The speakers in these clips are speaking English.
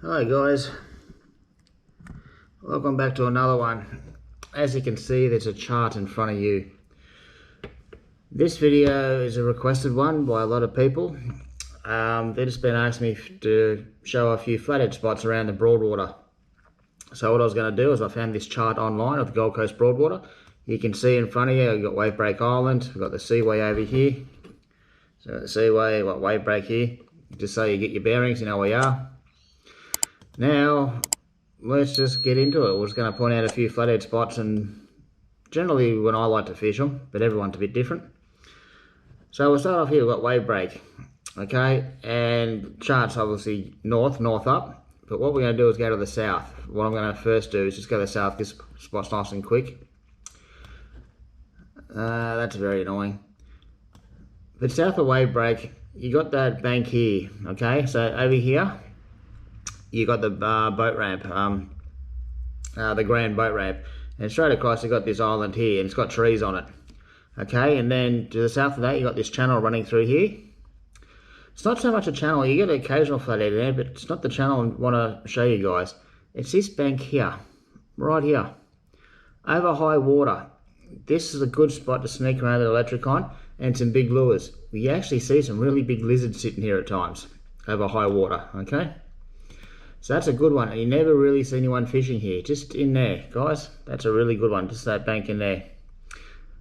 Hi guys, welcome back to another one. As you can see, there's a chart in front of you. This video is a requested one by a lot of people. They've just been asking me to show a few flathead spots around the Broadwater. So what I was going to do is I found this chart online of the Gold Coast Broadwater. You can see in front of you, I've got Wave Break Island, we've got the Seaway over here. So the Seaway, we've got Wave Break here. Just so you get your bearings, you know where you are. Now, let's just get into it. We're just going to point out a few flathead spots, and generally when I like to fish them, but everyone's a bit different. So we'll start off here, we've got Wave Break, okay, and chart's obviously north up, but what we're going to do is go to the south. What I'm going to first do is just go to the south. This spot's nice and quick. That's very annoying. But south of Wave Break, you got that bank here, okay, so over here, you got the boat ramp, the grand boat ramp, and straight across you got this island here, and it's got trees on it. Okay, and then to the south of that you got this channel running through here. It's not so much a channel, you get an occasional flathead there, but it's not the channel I want to show you guys. It's this bank here, right here, over high water. This is a good spot to sneak around the electric on, and some big lures. We actually see some really big lizards sitting here at times, over high water, okay? So that's a good one, and you never really see anyone fishing here, just in there, guys. That's a really good one, just that bank in there.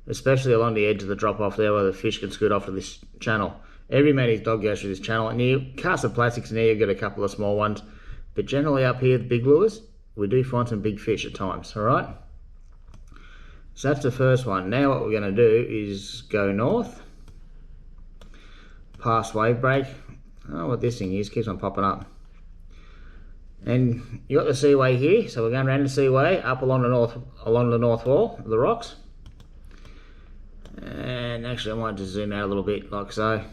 Especially along the edge of the drop off there where the fish can scoot off to this channel. Every man his dog goes through this channel, and you cast the plastics in there, you get a couple of small ones. But generally up here, the big lures, we do find some big fish at times, alright? So that's the first one. Now what we're going to do is go north, past Wave Break. Oh, what this thing is, keeps on popping up. And you got the Seaway here, so we're going around the Seaway up along the north wall of the rocks. And actually I might just zoom out a little bit like so.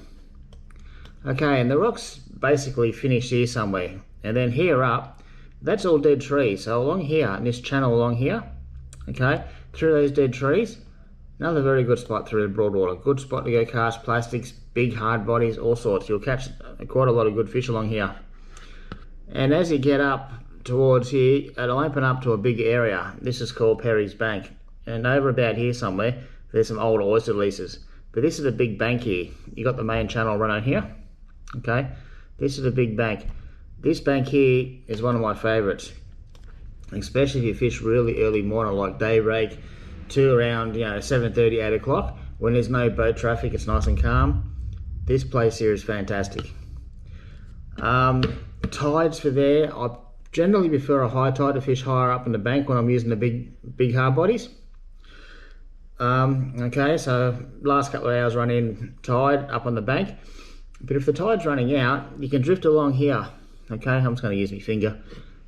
Okay, and the rocks basically finish here somewhere, and then here up, that's all dead trees. So along here, in this channel along here, okay, through those dead trees, another very good spot through the Broadwater. Good spot to go cast plastics, big hard bodies, all sorts. You'll catch quite a lot of good fish along here. And as you get up towards here, it'll open up to a big area. This is called Perry's Bank. And over about here somewhere, there's some old oyster leases. But this is a big bank here. You got the main channel running here. Okay, this is a big bank. This bank here is one of my favorites, especially if you fish really early morning, like daybreak to around 7:30, 8 o'clock, when there's no boat traffic. It's nice and calm. This place here is fantastic. Tides for there, I generally prefer a high tide to fish higher up in the bank when I'm using the big hard bodies. Okay, so last couple of hours run in tide up on the bank, but if the tide's running out, you can drift along here. Okay, I'm just going to use my finger.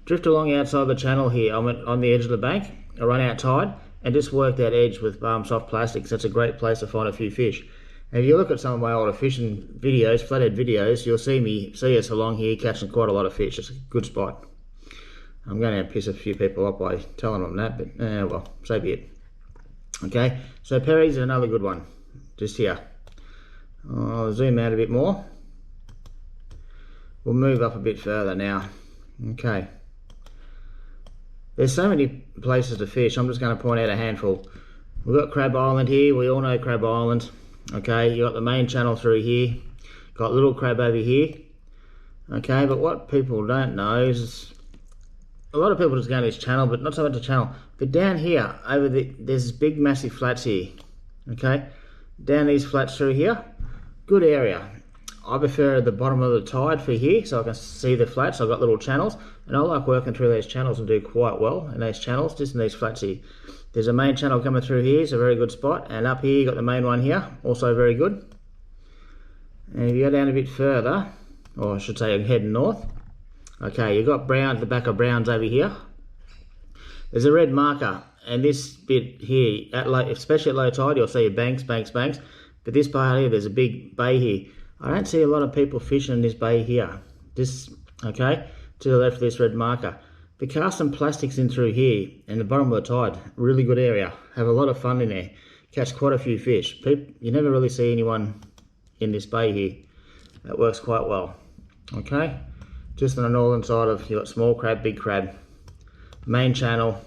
Drift along outside the channel here on the edge of the bank, or run out tide, and just work that edge with soft plastics. That's a great place to find a few fish. And if you look at some of my older fishing videos, flathead videos, you'll see us along here catching quite a lot of fish. It's a good spot. I'm going to piss a few people off by telling them that, but well, so be it. Okay, so Perry's is another good one, just here. I'll zoom out a bit more. We'll move up a bit further now. Okay. There's so many places to fish, I'm just going to point out a handful. We've got Crab Island here, we all know Crab Island. Okay, you got the main channel through here, got Little Crab over here. Okay, but what people don't know is a lot of people just go to this channel, but not so much a channel. But down here, there's this big massive flats here. Okay, down these flats through here, good area. I prefer the bottom of the tide for here, so I can see the flats. I've got little channels, and I like working through those channels and do quite well in those channels, just in these flats here. There's a main channel coming through here, it's a very good spot, and up here you got the main one here, also very good. And if you go down a bit further, or I should say I'm heading north, okay, you've got Brown, the back of Brown's over here. There's a red marker, and this bit here, especially at low tide, you'll see banks, but this part here, there's a big bay here. I don't see a lot of people fishing in this bay here. Okay, to the left of this red marker. But cast some plastics in through here, in the bottom of the tide, really good area. Have a lot of fun in there. Catch quite a few fish. You never really see anyone in this bay here. That works quite well. Okay, just on the northern side of, you've got small crab, big crab. Main channel.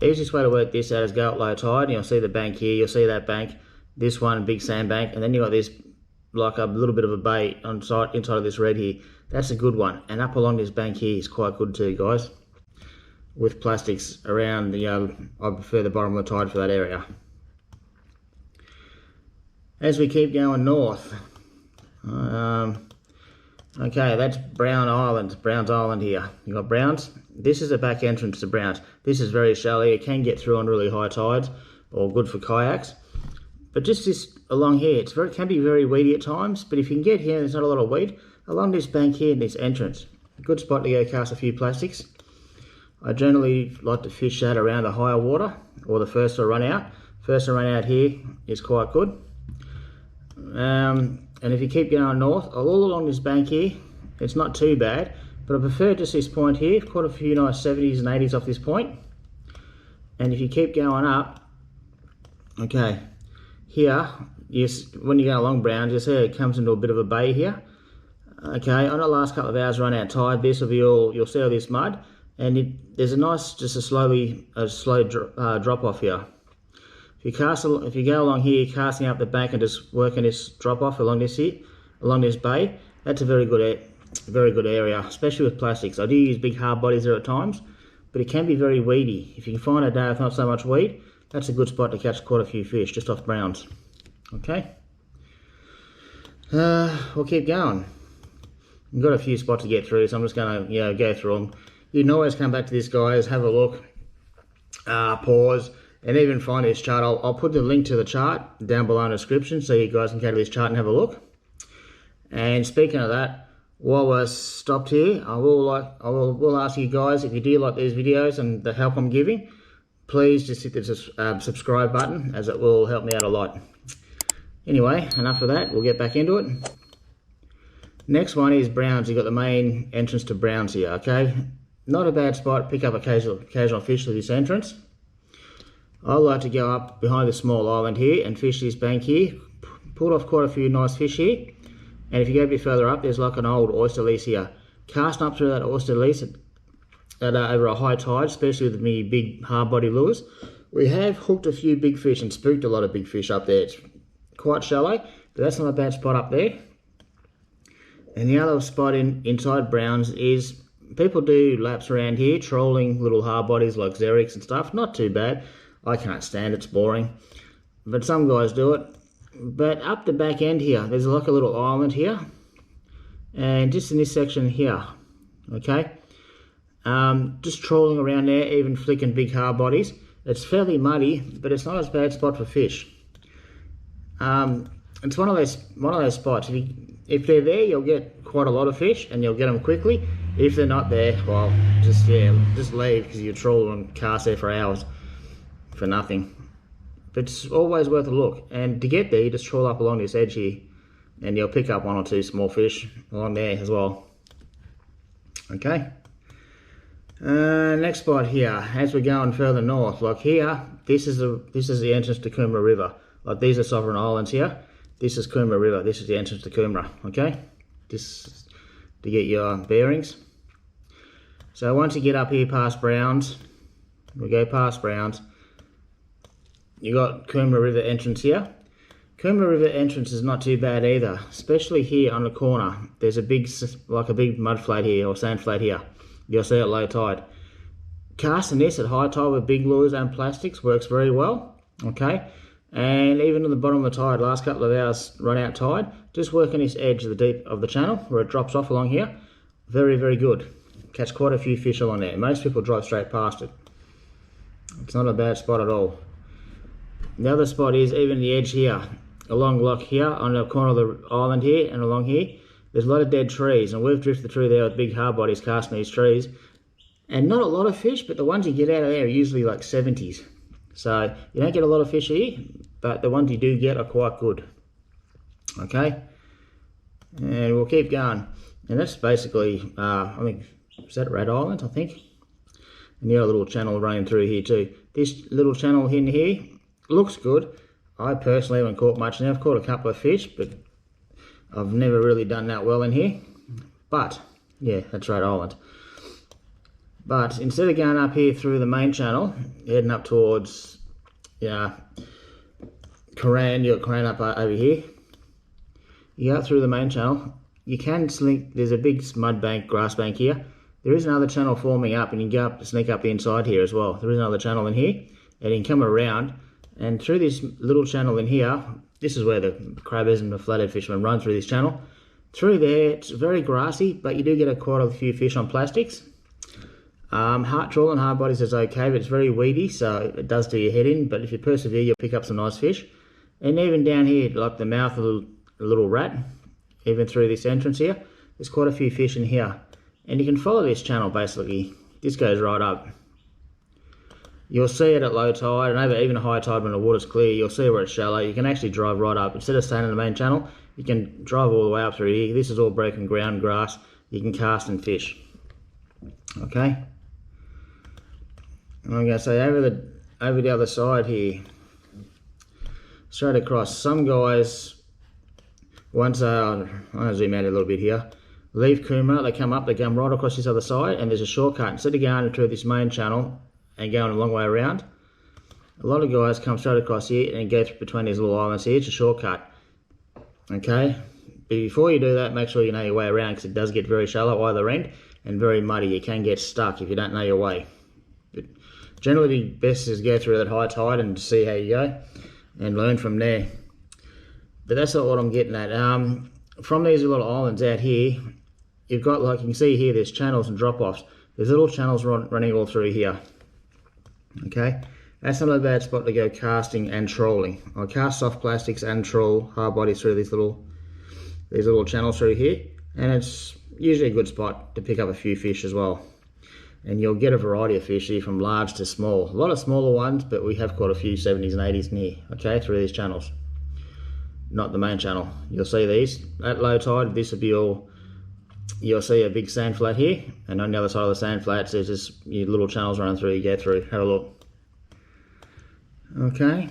Easiest way to work this out is go at low tide, and you'll see the bank here, you'll see that bank, this one, big sandbank, and then you've got this, like a little bit of a bay inside of this red here. That's a good one. And up along this bank here is quite good too, guys. With plastics around the, I prefer the bottom of the tide for that area. As we keep going north, okay, that's Brown's Island here. You got Brown's. This is the back entrance to Brown's. This is very shallow. You can get through on really high tides, or good for kayaks. But just this along here, it can be very weedy at times. But if you can get here, there's not a lot of weed along this bank here in this entrance. Good spot to go cast a few plastics. I generally like to fish that around the higher water, or the first to run out. First to run out here is quite good. And if you keep going north, all along this bank here, it's not too bad, but I prefer just this point here. I've caught a few nice 70s and 80s off this point. And if you keep going up, okay, here, when you go along Brown, you see it comes into a bit of a bay here. Okay, on the last couple of hours run out tide, this will be all, you'll see all this mud, and there's a nice, just a slow drop off here. If you go along here, casting up the bank and just working this drop off along this here, along this bay, that's a very good area, especially with plastics. I do use big hard bodies there at times, but it can be very weedy. If you can find a day with not so much weed, that's a good spot to catch quite a few fish just off Browns. Okay, we'll keep going. We've got a few spots to get through, so I'm just going to go through them. You can always come back to this, guys, have a look, pause, and even find this chart. I'll put the link to the chart down below in the description so you guys can go to this chart and have a look. And speaking of that, while we're stopped here, I will ask you guys, if you do like these videos and the help I'm giving, please just hit the subscribe button, as it will help me out a lot. Anyway, enough of that, we'll get back into it. Next one is Browns. You've got the main entrance to Browns here, okay? Not a bad spot, pick up occasional fish through this entrance. I like to go up behind the small island here and fish this bank here. Pulled off quite a few nice fish here. And if you go a bit further up, there's like an old oyster lease here. Casting up through that oyster lease over a high tide, especially with me big hard body lures, we have hooked a few big fish and spooked a lot of big fish up there. It's quite shallow, but that's not a bad spot up there. And the other spot inside Browns is, people do laps around here trolling little hard bodies like Xerix and stuff. Not too bad. I can't stand it, it's boring. But some guys do it. But up the back end here, there's like a little island here. And just in this section here, okay? Just trolling around there, even flicking big hard bodies. It's fairly muddy, but it's not a bad spot for fish. It's one of those spots. If they're there, you'll get quite a lot of fish, and you'll get them quickly. If they're not there, well, just leave, because you troll and cast there for hours for nothing. But it's always worth a look. And to get there, you just troll up along this edge here, and you'll pick up one or two small fish along there as well. Okay. Next spot here, as we're going further north, like here, this is the entrance to Coomera River. Like these are sovereign islands here. This is Coomera River. This is the entrance to Coomera. Okay, just to get your bearings. So once you get up here past Browns, we go past Browns. You got Coomera River entrance here. Coomera River entrance is not too bad either, especially here on the corner. There's a big mud flat here, or sand flat here. You'll see at low tide. Casting this at high tide with big lures and plastics works very well. Okay, and even at the bottom of the tide, last couple of hours run out tide, just working this edge of the deep of the channel where it drops off along here. Very, very good. Catch quite a few fish along there. Most people drive straight past it. It's not a bad spot at all. The other spot is even the edge here, along like here on the corner of the island here and along here. There's a lot of dead trees, and we've drifted through there with big hard bodies casting these trees. And not a lot of fish, but the ones you get out of there are usually like 70s. So you don't get a lot of fish here, but the ones you do get are quite good. Okay, and we'll keep going. And that's basically, I think, is that Rat Island, I think? And you got a little channel running through here too. This little channel in here looks good. I personally haven't caught much now. I've caught a couple of fish, but I've never really done that well in here. But, yeah, that's right, Island. But instead of going up here through the main channel, heading up towards, Coran, you got Coran up over here. You go up through the main channel. You can slink, there's a big mud bank, grass bank here. There is another channel forming up, and you can go up, sneak up the inside here as well. There is another channel in here, and you can come around, and through this little channel in here, this is where the crabbers and the flathead fishermen run through this channel. Through there, it's very grassy, but you do get quite a few fish on plastics. Trawling hard bodies is okay, but it's very weedy, so it does do your head in. But if you persevere, you'll pick up some nice fish. And even down here, like the mouth of a little rat, even through this entrance here, there's quite a few fish in here. And you can follow this channel basically. This goes right up. You'll see it at low tide, and over even high tide when the water's clear, you'll see where it's shallow. You can actually drive right up. Instead of staying in the main channel, you can drive all the way up through here. This is all broken ground, grass. You can cast and fish. Okay. And I'm going to say over the other side here, straight across. Some guys, once I'm going to zoom out a little bit here, leave Coomera, they come right across this other side, and there's a shortcut. Instead of going through this main channel and going a long way around, a lot of guys come straight across here and go through between these little islands here. It's a shortcut. Okay, but before you do that, make sure you know your way around, because it does get very shallow either end and very muddy. You can get stuck if you don't know your way. But generally, the best is go through that high tide and see how you go and learn from there. But that's not what I'm getting at. From these little islands out here, you've got, like you can see here, there's channels and drop-offs. There's little channels running all through here. Okay, that's not a bad spot to go casting and trolling. I cast soft plastics and troll hard bodies through these little channels through here, and it's usually a good spot to pick up a few fish as well. And you'll get a variety of fish here, from large to small. A lot of smaller ones, but we have quite a few 70s and 80s in here, okay, through these channels. Not the main channel. You'll see these. At low tide, this will be all, you'll see a big sand flat here, and on the other side of the sand flats, there's just your little channels running through, you go through. Have a look. Okay.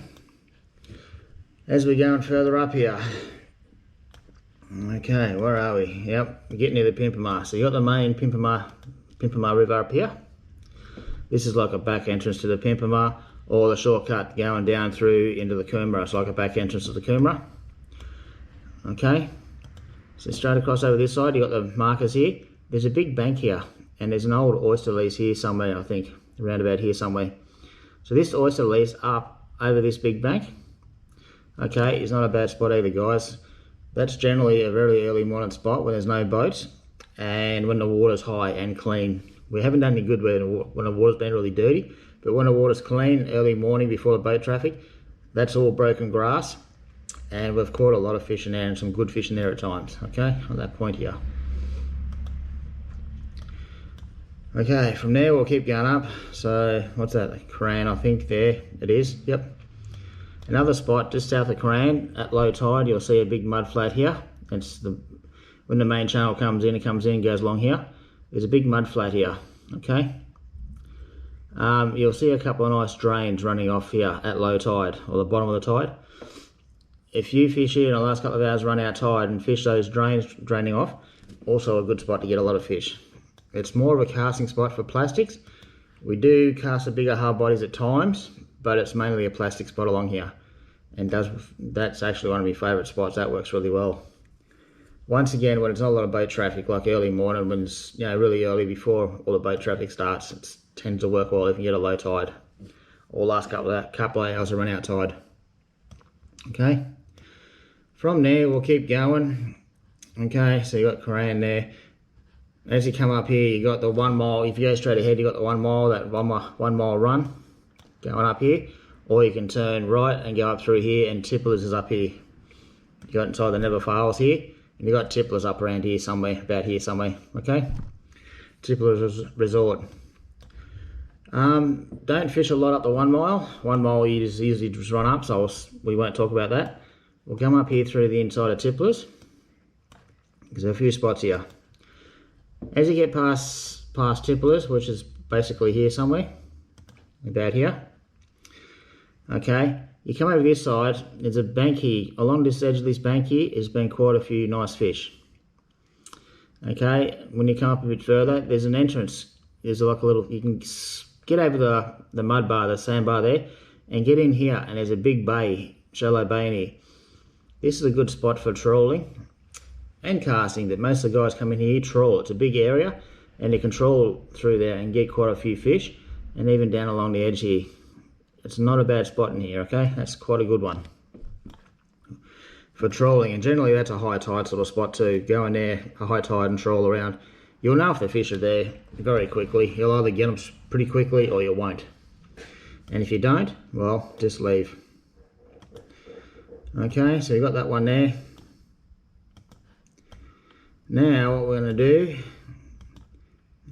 As we're going further up here. Okay, where are we? Yep, we're getting near the Pimpamar. So you got the main Pimpamar River up here. This is like a back entrance to the Pimpamar, or the shortcut going down through into the Coomera. It's like a back entrance to the Coomera. Okay, so straight across over this side, you got the markers here. There's a big bank here, and there's an old oyster lease here somewhere, I think, around about here somewhere. So this oyster lease up over this big bank, okay, is not a bad spot either, guys. That's generally a very early morning spot when there's no boats, and when the water's high and clean. We haven't done any good when the water's been really dirty, but when the water's clean, early morning before the boat traffic, that's all broken grass, and we've caught a lot of fish in there, and some good fish in there at times, okay, on that point here. Okay, from there we'll keep going up. So what's that, Coran, I think there it is, yep. Another spot just south of Coran at low tide, you'll see a big mud flat here. It's when the main channel comes in, goes along here. There's a big mud flat here, okay. You'll see a couple of nice drains running off here at low tide, or the bottom of the tide. If you fish here in the last couple of hours, run out tide and fish those drains draining off, also a good spot to get a lot of fish. It's more of a casting spot for plastics. We do cast the bigger hard bodies at times, but it's mainly a plastic spot along here. And that's actually one of my favourite spots. That works really well. Once again, when it's not a lot of boat traffic, like early morning, when it's really early before all the boat traffic starts, it tends to work well if you get a low tide. Or last couple of hours of run out tide. Okay. From there, we'll keep going. Okay, so you got Coran there. As you come up here, you got the 1 mile. If you go straight ahead, you got the 1 mile, that 1 mile run going up here. Or you can turn right and go up through here, and Tipplers is up here. You got inside the Never Fails here, and you got Tipplers up around here somewhere, about here somewhere. Okay, Tipplers Resort. Don't fish a lot up the 1 mile. 1 mile you just usually just run up, so we won't talk about that. We'll come up here through the inside of Tipplers. There's a few spots here. As you get past Tipplers, which is basically here somewhere, about here, okay, you come over this side, there's a bank here. Along this edge of this bank here has been quite a few nice fish. Okay, when you come up a bit further, there's an entrance. There's like a little, you can get over the mud bar, the sandbar there, and get in here, and there's a big bay, shallow bay in here. This is a good spot for trawling and casting, that most of the guys come in here trawl. It's a big area, and you can trawl through there and get quite a few fish, and even down along the edge here. It's not a bad spot in here, okay? That's quite a good one for trolling, and generally that's a high tide sort of spot too. Go in there, a high tide, and troll around. You'll know if the fish are there very quickly. You'll either get them pretty quickly or you won't. And if you don't, well, just leave. Okay, so you've got that one there. Now what we're going to do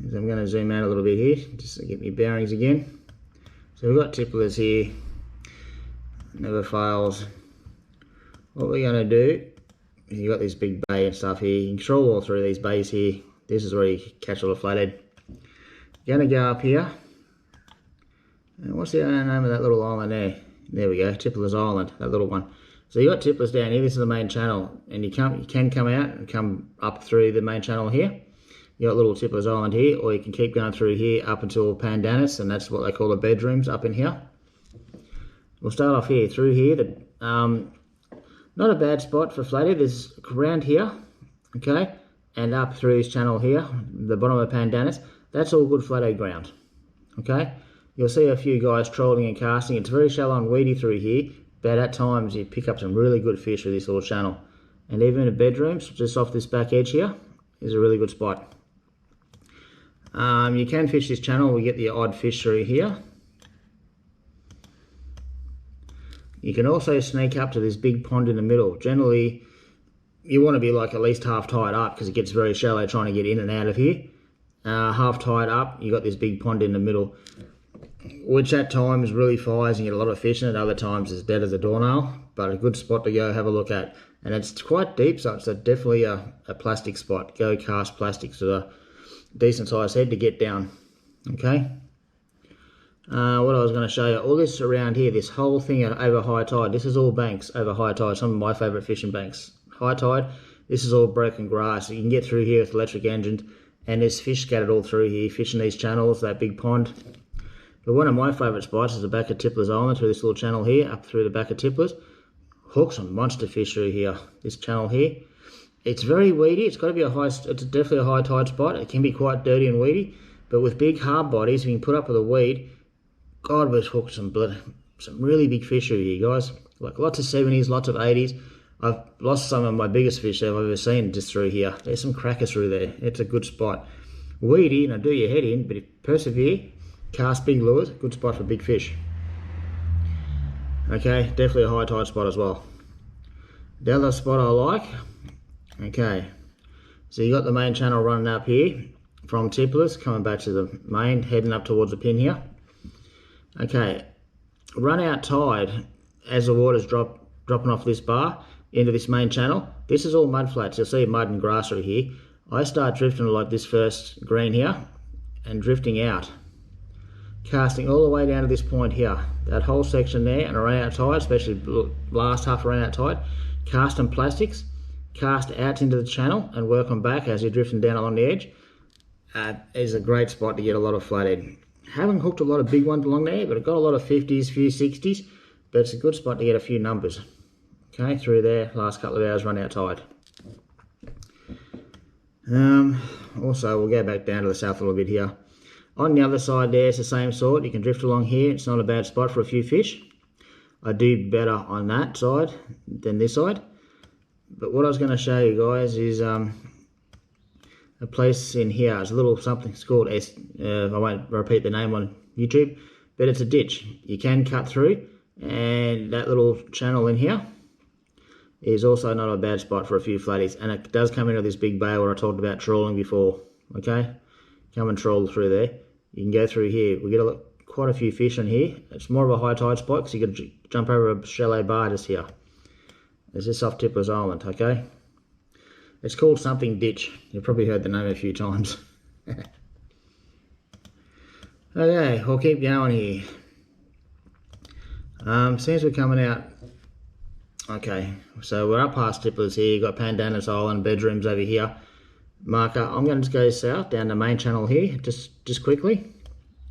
is I'm going to zoom out a little bit here, just to get my bearings again. So we've got tipplers here, never fails. What we're going to do is you've got this big bay and stuff here. You can control all through these bays here. This is where you catch all the flathead. You're going to go up here. And what's the name of that little island there? There we go, Tippler's Island, that little one. So you've got tipplers down here. This is the main channel, and you can come out and come up through the main channel here. You got little Tippler's Island here, or you can keep going through here up until Pandanus, and that's what they call the bedrooms up in here. We'll start off here, through here. Not a bad spot for flathead. There's around here, okay, and up through this channel here, the bottom of Pandanus. That's all good flathead ground, okay. You'll see a few guys trolling and casting. It's very shallow and weedy through here, but at times you pick up some really good fish with this little channel. And even in the bedrooms, just off this back edge here, is a really good spot. You can fish this channel. We get the odd fish through here. You can also sneak up to this big pond in the middle. Generally, you want to be like at least half tied up, because it gets very shallow trying to get in and out of here. Half tied up, you got this big pond in the middle, which at times really fires and you get a lot of fish in it. Other times it's dead as a doornail, but a good spot to go have a look at. And it's quite deep, so it's definitely a plastic spot. Go cast plastics with a decent sized head to get down, okay. What I was going to show you, all this around here, this whole thing over high tide, this is all banks over high tide. Some of my favourite fishing banks. High tide, this is all broken grass. You can get through here with electric engines, and there's fish scattered all through here, fishing these channels, that big pond. But one of my favourite spots is the back of Tippler's Island, through this little channel here, up through the back of Tippler's. Hook some monster fish through here, this channel here. It's very weedy. It's got to be it's definitely a high tide spot. It can be quite dirty and weedy, but with big hard bodies, we can put up with a weed. God, we've hooked some really big fish through here, guys. Like lots of 70s, lots of 80s. I've lost some of my biggest fish I've ever seen just through here. There's some crackers through there. It's a good spot. Weedy, do your head in, but if persevere, cast big lures, good spot for big fish. Okay, definitely a high tide spot as well. The other spot I like, okay, so you got the main channel running up here from Tippler's, coming back to the main, heading up towards the pin here. Okay, run out tide as the water's dropping off this bar into this main channel. This is all mud flats. You'll see mud and grass through here. I start drifting like this first green here and drifting out, casting all the way down to this point here, that whole section there, and run out tide, especially the last half run out tide. Cast on plastics, cast out into the channel and work on back as you're drifting down along the edge. Is a great spot to get a lot of flathead. Haven't hooked a lot of big ones along there, but I've got a lot of 50s, few 60s, but it's a good spot to get a few numbers. Okay, through there, last couple of hours run out tide. Also, we'll go back down to the south a little bit here. On the other side there, it's the same sort. You can drift along here. It's not a bad spot for a few fish. I do better on that side than this side. But what I was going to show you guys is a place in here. It's a little something. It's called I won't repeat the name on YouTube, but it's a ditch. You can cut through, and that little channel in here is also not a bad spot for a few flatties. And it does come into this big bay where I talked about trawling before. Okay, come and trawl through there. You can go through here. We get quite a few fish in here. It's more of a high tide spot because you got to jump over a shallow bar just here. It's just off Tippler's Island, okay? It's called something ditch. You've probably heard the name a few times. Okay, we'll keep going here. Since we're coming out, okay, so we're up past Tippler's here. You've got Pandanus Island, bedrooms over here. marker. I'm going to just go south down the main channel here, just quickly,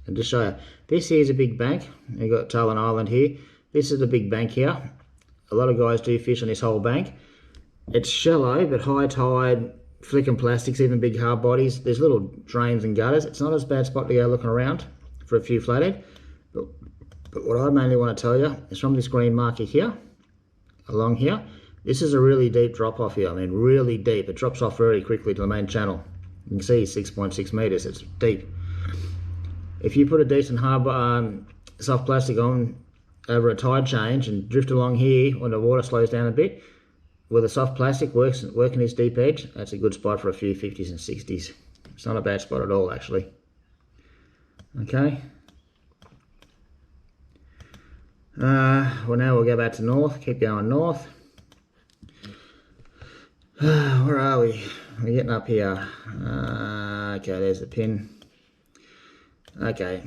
and just show you. This here is a big bank. You've got Talon Island here. This is the big bank here. A lot of guys do fish on this whole bank. It's shallow, but high tide, flicking plastics, even big hard bodies. There's little drains and gutters. It's not a bad spot to go looking around for a few flathead. But what I mainly want to tell you is from this green marker here, along here, this is a really deep drop off here. I mean, really deep. It drops off very quickly to the main channel. You can see 6.6 meters. It's deep. If you put a decent hard soft plastic on over a tide change and drift along here when the water slows down a bit, with a soft plastic working this deep edge, that's a good spot for a few 50s and 60s. It's not a bad spot at all, actually. Okay. Well, now we'll go back to north. Keep going north. Where are we? We're getting up here. Okay, there's the pin. Okay.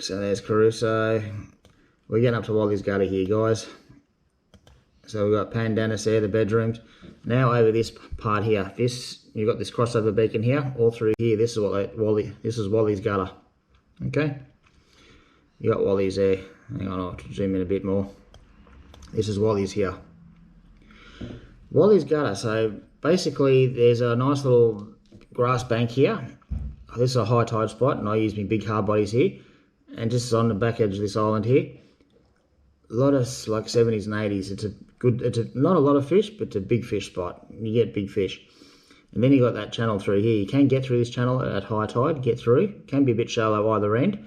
So there's Caruso. We're getting up to Wally's Gutter here, guys. So we've got Pandanus there, the bedrooms. Now over this part here, you've got this crossover beacon here, all through here. This is this is Wally's Gutter. Okay. You got Wally's there. Hang on, I'll zoom in a bit more. This is Wally's here. Wally's Gutter. So basically, there's a nice little grass bank here. This is a high tide spot, and I use my big hard bodies here. And just on the back edge of this island here, a lot of like 70s and 80s. It's not a lot of fish, but it's a big fish spot. You get big fish. And then you got that channel through here. You can get through this channel at high tide, get through. Can be a bit shallow either end,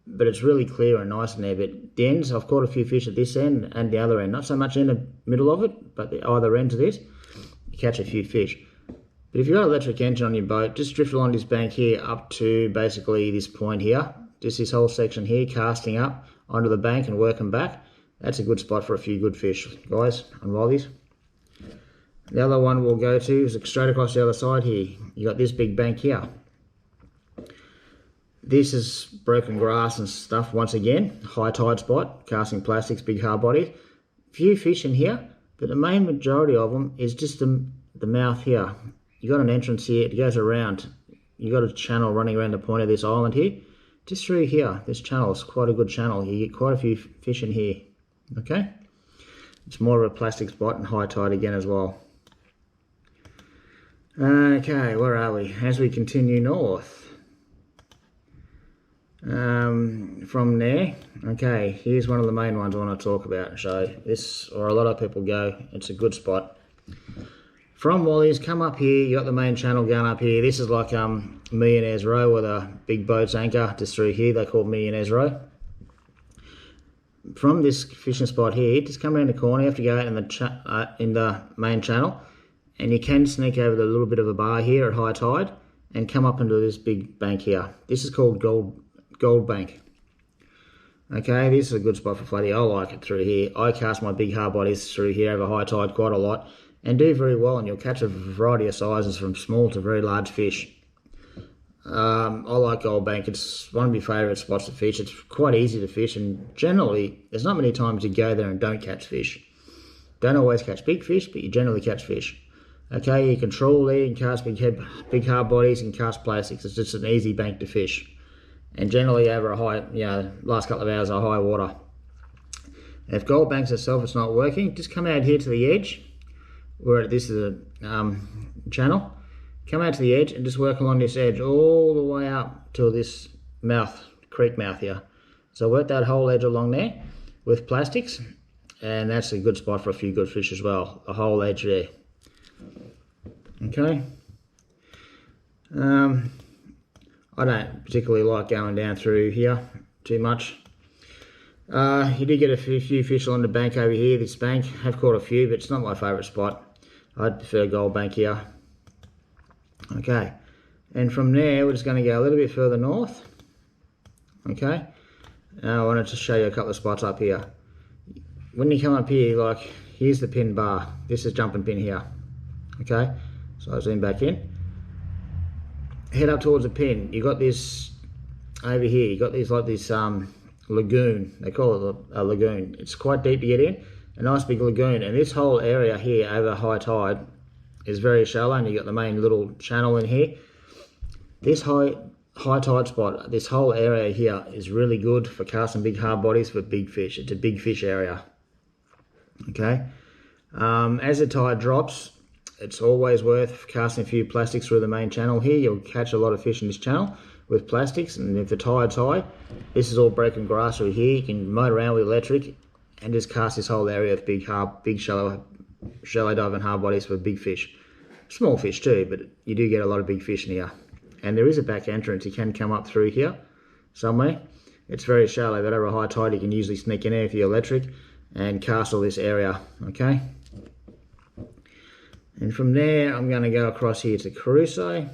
but it's really clear and nice in there. But the ends, I've caught a few fish at this end and the other end. Not so much in the middle of it, but the either end of this, you catch a few fish. But if you've got an electric engine on your boat, just drift along this bank here up to basically this point here. Just this whole section here, casting up onto the bank and working back. That's a good spot for a few good fish, guys, on Wallies. The other one we'll go to is straight across the other side here. You got this big bank here. This is broken grass and stuff once again. High tide spot, casting plastics, big hard bodies. Few fish in here, but the main majority of them is just the mouth here. You got an entrance here, it goes around. You got a channel running around the point of this island here. Just through here, this channel is quite a good channel. You get quite a few fish in here. Okay, it's more of a plastic spot and high tide again as well. Okay, where are we? As we continue north, from there, okay, here's one of the main ones I want to talk about and show. This, or a lot of people go, it's a good spot. From Wally's, come up here, you got the main channel going up here. This is like Millionaire's Row where the big boats anchor, just through here, they call Millionaire's Row. From this fishing spot here, just come around the corner. You have to go out in the main channel, and you can sneak over the little bit of a bar here at high tide and come up into this big bank here. This is called Gold Bank. Okay, this is a good spot for flatty. I like it through here. I cast my big hard bodies through here over high tide quite a lot and do very well, and you'll catch a variety of sizes from small to very large fish. I like Gold Bank. It's one of my favourite spots to fish. It's quite easy to fish, and generally there's not many times you go there and don't catch fish. Don't always catch big fish, but you generally catch fish. Okay, you can trawl there, you can cast big hard bodies, and cast plastics. It's just an easy bank to fish, and generally over a high, last couple of hours of high water. And if Gold Banks itself is not working, just come out here to the edge, where this is a channel. Come out to the edge and just work along this edge all the way up to this mouth, creek mouth here. So work that whole edge along there with plastics, and that's a good spot for a few good fish as well, the whole edge there. Okay. I don't particularly like going down through here too much. You do get a few fish along the bank over here, this bank. I've caught a few, but it's not my favourite spot. I'd prefer Gold Bank here. Okay, and from there we're just going to go a little bit further north. Okay, now I wanted to show you a couple of spots up here. When you come up here, like here's the pin bar. This is Jumpin Pin here. Okay, so I zoom back in. Head up towards the pin. You got this over here. You got these like this lagoon. They call it a lagoon. It's quite deep to get in. A nice big lagoon, and this whole area here over high tide is very shallow, and you got the main little channel in here. This high tide spot, this whole area here is really good for casting big hard bodies for big fish. It's a big fish area. Okay, as the tide drops, it's always worth casting a few plastics through the main channel here. You'll catch a lot of fish in this channel with plastics, and if the tide's high, this is all broken grass through here. You can motor around with electric and just cast this whole area with big shallow diving hard bodies for big fish. Small fish too, but you do get a lot of big fish in here. And there is a back entrance. You can come up through here somewhere. It's very shallow, but over a high tide you can usually sneak in there with your electric and cast all this area, okay? And from there I'm going to go across here to Crusoe.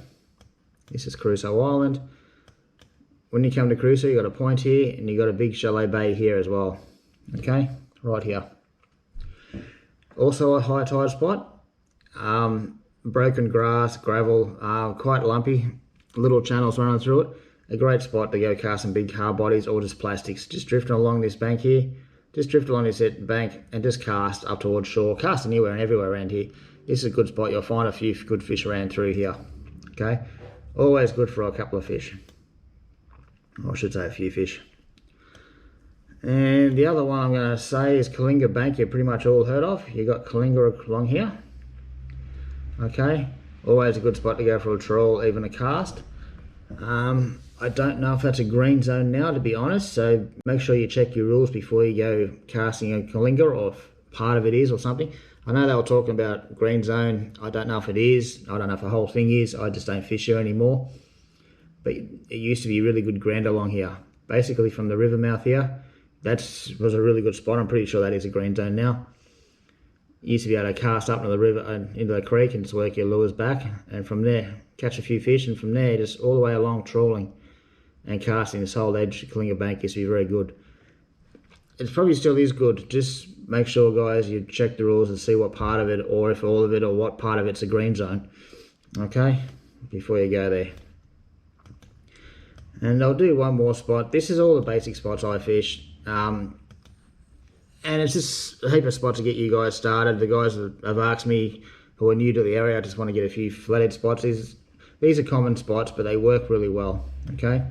This is Crusoe Island. When you come to Crusoe, you've got a point here, and you've got a big shallow bay here as well, okay? Right here. Also a high tide spot. Broken grass, gravel, quite lumpy. Little channels running through it. A great spot to go casting big hard bodies or just plastics. Just drifting along this bank here. Just drift along this bank and just cast up towards shore. Cast anywhere and everywhere around here. This is a good spot. You'll find a few good fish around through here. Okay? Always good for a couple of fish. Or I should say a few fish. And the other one I'm going to say is Kalinga Bank. You've pretty much all heard of. You've got Kalinga along here. Okay? Always a good spot to go for a trawl, even a cast. I don't know if that's a green zone now, to be honest, so make sure you check your rules before you go casting a Kalinga, or if part of it is or something. I know they were talking about green zone. I don't know if it is. I don't know if the whole thing is. I just don't fish here anymore. But it used to be really good ground along here. Basically from the river mouth here, that was a really good spot. I'm pretty sure that is a green zone now. You used to be able to cast up into the river and into the creek and just work your lures back, and from there catch a few fish, and from there just all the way along trawling and casting this whole edge. Kalinga Bank used to be very good. It probably still is good. Just make sure, guys, you check the rules and see what part of it, or if all of it, or what part of it's a green zone, okay, before you go there. And I'll do one more spot. This is all the basic spots I fish. And it's just a heap of spots to get you guys started. The guys that have asked me who are new to the area, I just want to get a few flathead spots. These are common spots, but they work really well, okay?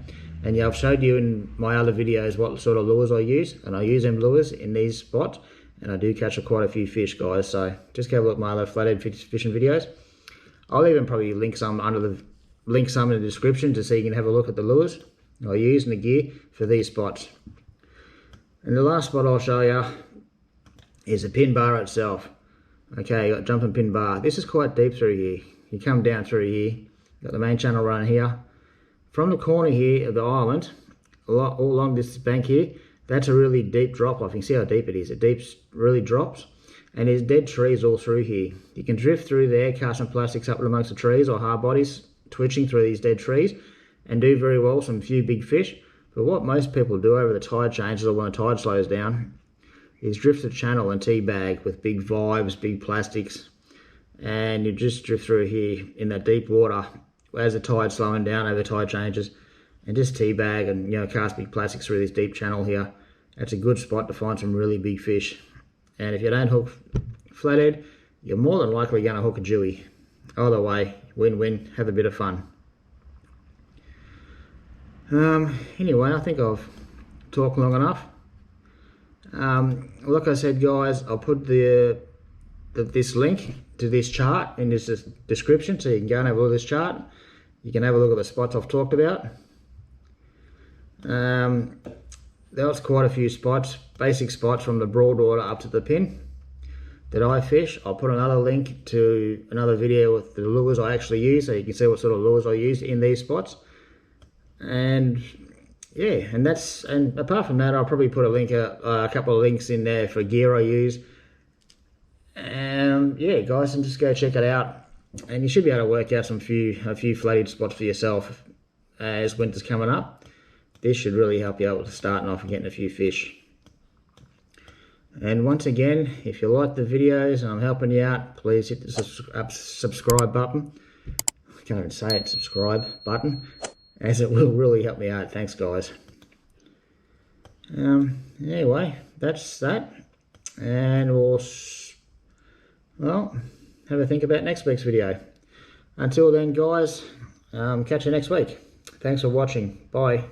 And yeah, I've showed you in my other videos what sort of lures I use, and I use them lures in these spots, and I do catch quite a few fish, guys. So just go look at my other flathead fishing videos. I'll even probably link some in the description, to so you can have a look at the lures I use and the gear for these spots. And the last spot I'll show you is the pin bar itself. Okay, you got Jumpin Pin Bar. This is quite deep through here. You come down through here, got the main channel running here. From the corner here of the island, all along this bank here, that's a really deep drop off. You can see how deep it is. It really drops, and there's dead trees all through here. You can drift through there, casting plastics up amongst the trees or hard bodies, twitching through these dead trees, and do very well, some few big fish. But what most people do over the tide changes, or when the tide slows down, is drift the channel and teabag with big vibes, big plastics, and you just drift through here in that deep water as the tide's slowing down over tide changes, and just teabag and, you know, cast big plastics through this deep channel here. That's a good spot to find some really big fish. And if you don't hook flathead, you're more than likely going to hook a jewie. Either way, win-win, have a bit of fun. Anyway, I think I've talked long enough. Like I said, guys, I'll put this link to this chart in this description, so you can go and have a look at this chart. You can have a look at the spots I've talked about. There was quite a few spots, basic spots from the Broadwater up to the pin that I fish. I'll put another link to another video with the lures I actually use, so you can see what sort of lures I use in these spots. And yeah, and apart from that, I'll probably put a couple of links in there for gear I use. And yeah, guys, and just go check it out, and you should be able to work out a few flathead spots for yourself as winter's coming up. This should really help you out with starting off and getting a few fish. And once again, if you like the videos and I'm helping you out, please hit the subscribe button. I can't even say it, subscribe button, as it will really help me out. Thanks, guys. Anyway, that's that. And well, have a think about next week's video. Until then, guys, catch you next week. Thanks for watching. Bye.